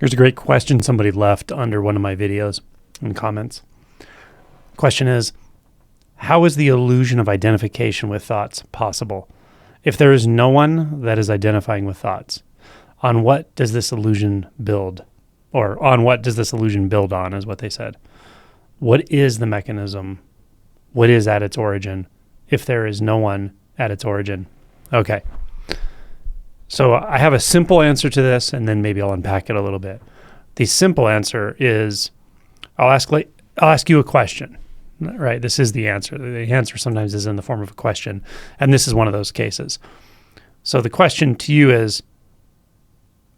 Here's a great question somebody left under one of my videos in comments. Question is, how is the illusion of identification with thoughts possible? If there is no one that is identifying with thoughts, on what does this illusion build? Or on what does this illusion build on, is what they said. What is the mechanism? What is at its origin if there is no one at its origin? Okay. So I have a simple answer to this, and then maybe I'll unpack it a little bit. The simple answer is, I'll ask you a question, right? This is the answer. The answer sometimes is in the form of a question, and this is one of those cases. So the question to you is,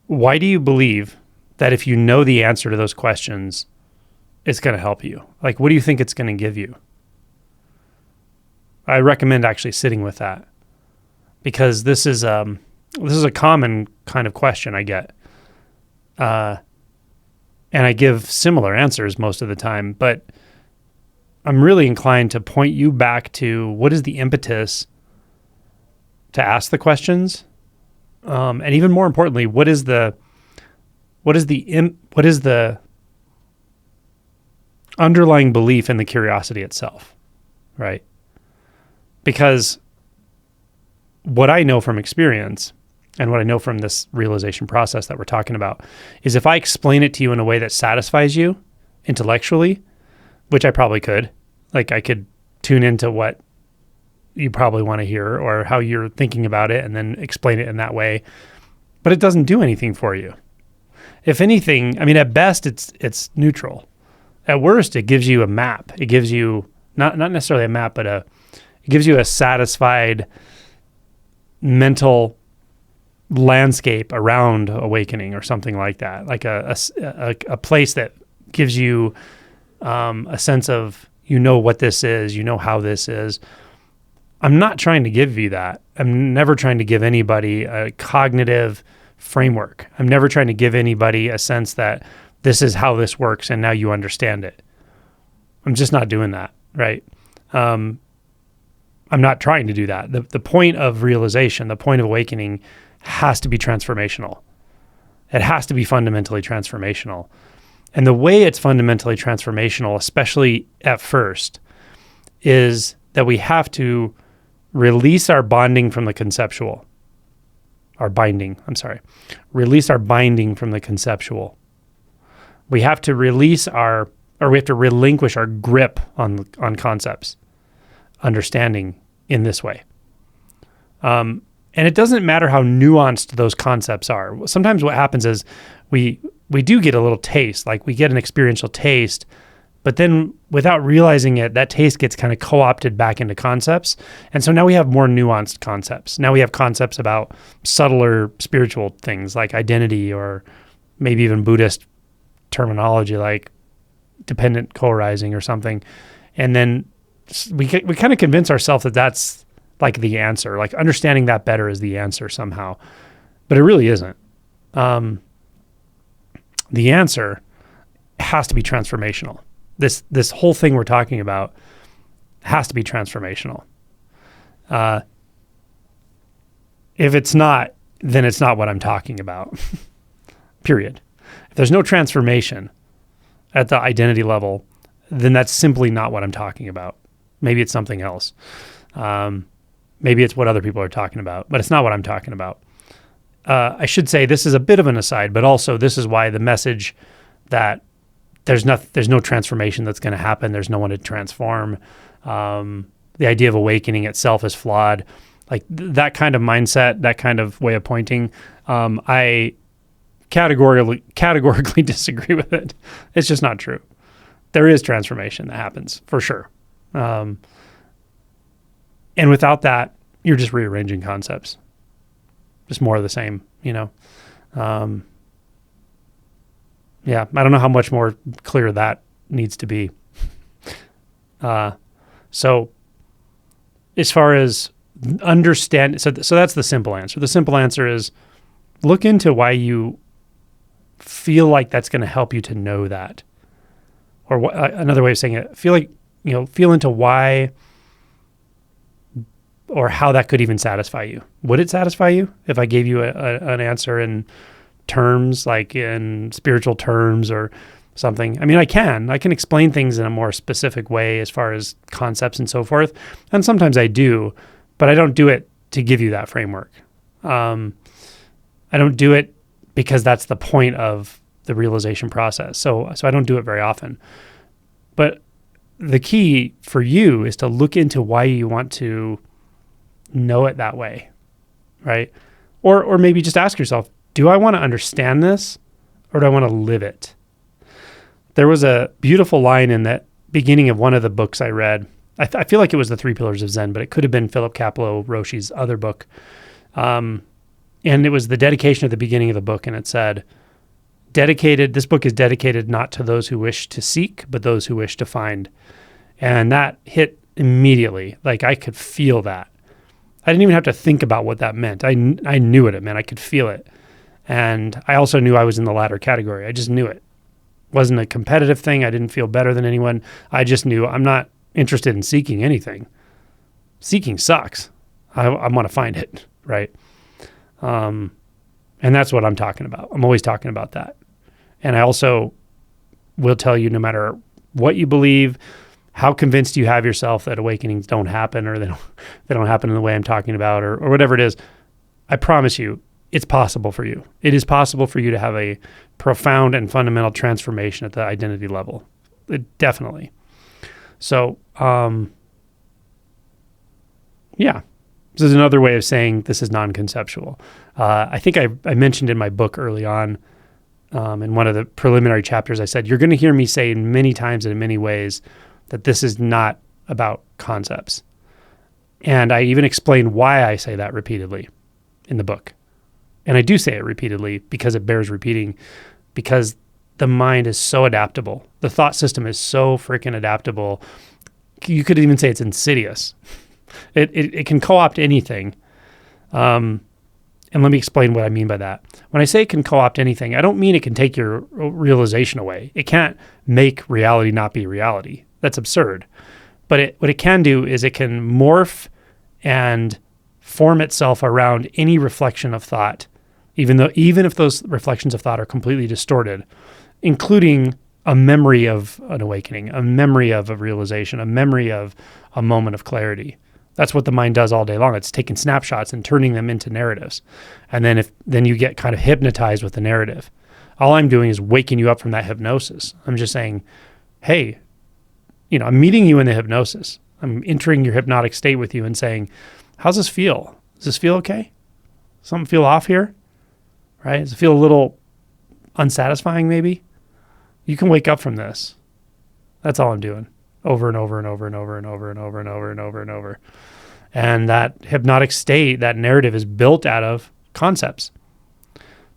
why do you believe that if you know the answer to those questions, it's going to help you? Like, what do you think it's going to give you? I recommend actually sitting with that, because this is a common kind of question I get. And I give similar answers most of the time, but I'm really inclined to point you back to what is the impetus to ask the questions. And even more importantly, what is the underlying belief in the curiosity itself, right? Because what I know from experience and what I know from this realization process that we're talking about is, if I explain it to you in a way that satisfies you intellectually, which I probably could, like I could tune into what you probably want to hear or how you're thinking about it and then explain it in that way, but it doesn't do anything for you. If anything, I mean, at best it's neutral. At worst, it gives you a map. It gives you not necessarily a map, but it gives you a satisfied mental landscape around awakening or something like that, like a place that gives you a sense of, you know what this is, you know how this is. I'm not trying to give you that. I'm never trying to give anybody a cognitive framework. I'm never trying to give anybody a sense that this is how this works and now you understand it. I'm just not doing that, right? I'm not trying to do that. The point of realization, the point of awakening has to be transformational. It has to be fundamentally transformational. And the way it's fundamentally transformational, especially at first, is that we have to release our binding from the conceptual. Release our binding from the conceptual. We have to relinquish our grip on concepts, understanding in this way. And it doesn't matter how nuanced those concepts are. Sometimes what happens is we do get a little taste, like we get an experiential taste, but then without realizing it, that taste gets kind of co-opted back into concepts. And so now we have more nuanced concepts. Now we have concepts about subtler spiritual things like identity, or maybe even Buddhist terminology like dependent co-arising or something. And then we kind of convince ourselves that that's like the answer, like understanding that better is the answer somehow, but it really isn't. The answer has to be transformational. This whole thing we're talking about has to be transformational. If it's not, then it's not what I'm talking about. Period. If there's no transformation at the identity level, then that's simply not what I'm talking about. Maybe it's something else. Maybe it's what other people are talking about, but it's not what I'm talking about. I should say this is a bit of an aside, but also this is why the message that there's no transformation that's going to happen, there's no one to transform, the idea of awakening itself is flawed. Like that kind of mindset, that kind of way of pointing, I categorically disagree with it. It's just not true. There is transformation that happens for sure. And without that, you're just rearranging concepts. Just more of the same, you know? Yeah, I don't know how much more clear that needs to be. So as far as understand, so that's the simple answer. The simple answer is look into why you feel like that's going to help you to know that. Or another way of saying it, feel into why or how that could even satisfy you. Would it satisfy you if I gave you an answer in terms, like in spiritual terms or something. I mean, I can explain things in a more specific way as far as concepts and so forth. And sometimes I do, but I don't do it to give you that framework. I don't do it because that's the point of the realization process. So I don't do it very often. But the key for you is to look into why you want to know it that way, right? Or maybe just ask yourself, do I want to understand this or do I want to live it? There was a beautiful line in that beginning of one of the books I read. I feel like it was The 3 Pillars of Zen, but it could have been Philip Kapleau Roshi's other book. And it was the dedication at the beginning of the book, and it said, this book is dedicated not to those who wish to seek, but those who wish to find. And that hit immediately. Like I could feel that. I didn't even have to think about what that meant. I knew what it meant. I could feel it. And I also knew I was in the latter category. I just knew it. It wasn't a competitive thing. I didn't feel better than anyone. I just knew I'm not interested in seeking anything. Seeking sucks. I want to find it, right? And that's what I'm talking about. I'm always talking about that. And I also will tell you, no matter what you believe, how convinced you have yourself that awakenings don't happen, or they don't happen in the way I'm talking about, or whatever it is, I promise you, it's possible for you. It is possible for you to have a profound and fundamental transformation at the identity level. Definitely. So, yeah. This is another way of saying this is non-conceptual. I think I mentioned in my book early on, in one of the preliminary chapters, I said, you're going to hear me say many times and in many ways that this is not about concepts. And I even explain why I say that repeatedly in the book. And I do say it repeatedly because it bears repeating, because the mind is so adaptable. The thought system is so freaking adaptable. You could even say it's insidious. It can co-opt anything. And let me explain what I mean by that. When I say it can co-opt anything, I don't mean it can take your realization away. It can't make reality not be reality. That's absurd. But what it can do is it can morph and form itself around any reflection of thought, even if those reflections of thought are completely distorted, including a memory of an awakening, a memory of a realization, a memory of a moment of clarity. That's what the mind does all day long. It's taking snapshots and turning them into narratives. And then you get kind of hypnotized with the narrative. All I'm doing is waking you up from that hypnosis. I'm just saying, hey, I'm meeting you in the hypnosis. I'm entering your hypnotic state with you and saying, how's this feel? Does this feel okay? Something feel off here? Right? Does it feel a little unsatisfying maybe? You can wake up from this. That's all I'm doing. Over and over and over and over and over and over and over and over and over. And that hypnotic state, that narrative is built out of concepts.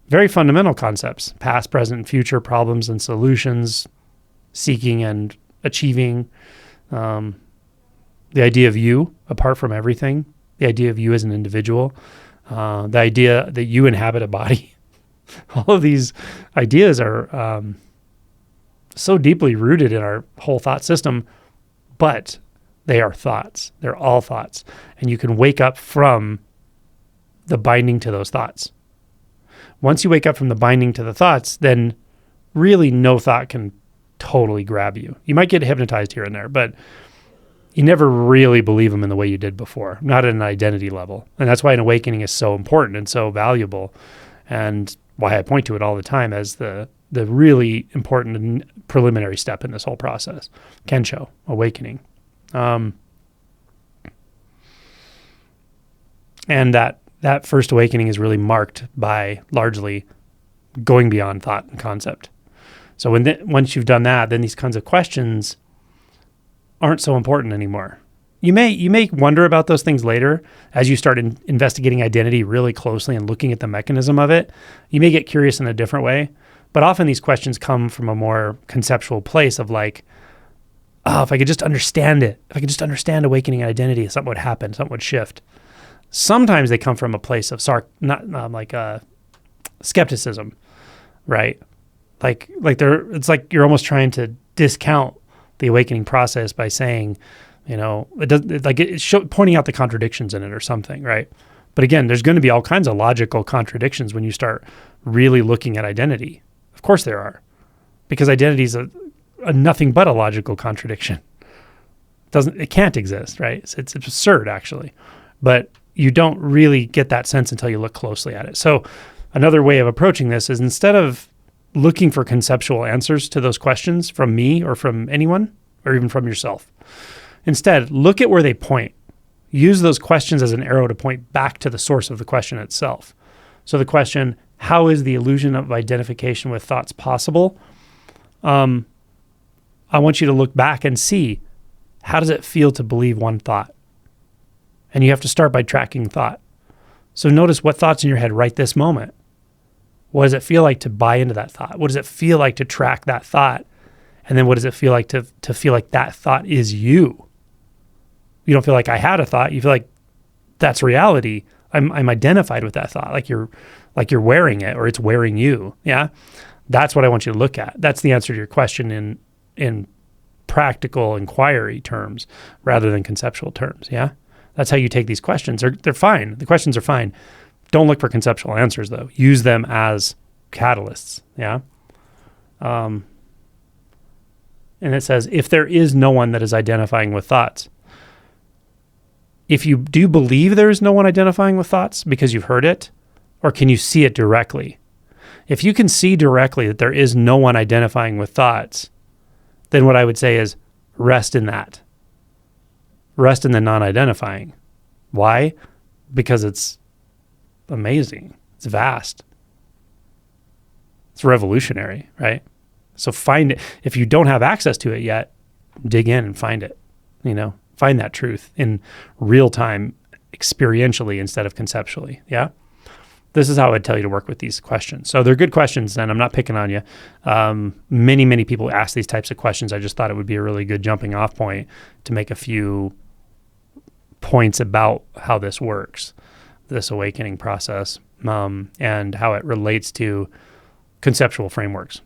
Very fundamental concepts. Past, present, future, problems and solutions, seeking and achieving. The idea of you apart from everything. The idea of you as an individual. The idea that you inhabit a body. All of these ideas are so deeply rooted in our whole thought system, but they are thoughts. They're all thoughts. And you can wake up from the binding to those thoughts. Once you wake up from the binding to the thoughts, then really no thought can totally grab you. You might get hypnotized here and there, but you never really believe them in the way you did before, not at an identity level. And that's why an awakening is so important and so valuable, and why I point to it all the time as the really important preliminary step in this whole process. Kensho, awakening. And that first awakening is really marked by largely going beyond thought and concept. So once you've done that, then these kinds of questions aren't so important anymore. You may wonder about those things later as you start investigating identity really closely and looking at the mechanism of it. You may get curious in a different way, but often these questions come from a more conceptual place of like, oh, if I could just understand it, if I could just understand awakening identity, something would happen, something would shift. Sometimes they come from a place of skepticism, right? It's like you're almost trying to discount the awakening process by saying, pointing out the contradictions in it or something, right? But again, there's going to be all kinds of logical contradictions when you start really looking at identity. Of course there are, because identity is a nothing but a logical contradiction. It can't exist, right? It's absurd, actually. But you don't really get that sense until you look closely at it. So another way of approaching this is, instead of looking for conceptual answers to those questions from me or from anyone, or even from yourself, instead, look at where they point. Use those questions as an arrow to point back to the source of the question itself. So the question, how is the illusion of identification with thoughts possible? I want you to look back and see, how does it feel to believe one thought? And you have to start by tracking thought. So notice what thoughts in your head right this moment. What does it feel like to buy into that thought? What does it feel like to track that thought? And then what does it feel like to feel like that thought is you? You don't feel like I had a thought. You feel like that's reality. I'm identified with that thought, like you're wearing it, or it's wearing you. Yeah, that's what I want you to look at. That's the answer to your question in practical inquiry terms rather than conceptual terms. Yeah, that's how you take these questions. They're fine. The questions are fine. Don't look for conceptual answers, though. Use them as catalysts. Yeah. And it says, if there is no one that is identifying with thoughts. If you do believe there is no one identifying with thoughts because you've heard it, or can you see it directly? If you can see directly that there is no one identifying with thoughts, then what I would say is rest in that. Rest in the non-identifying. Why? Because it's amazing. It's vast. It's revolutionary, right? So find it. If you don't have access to it yet, dig in and find it. Find that truth in real time, experientially instead of conceptually. Yeah. This is how I'd tell you to work with these questions. So they're good questions, and I'm not picking on you. Many, many people ask these types of questions. I just thought it would be a really good jumping off point to make a few points about how this works, this awakening process, and how it relates to conceptual frameworks.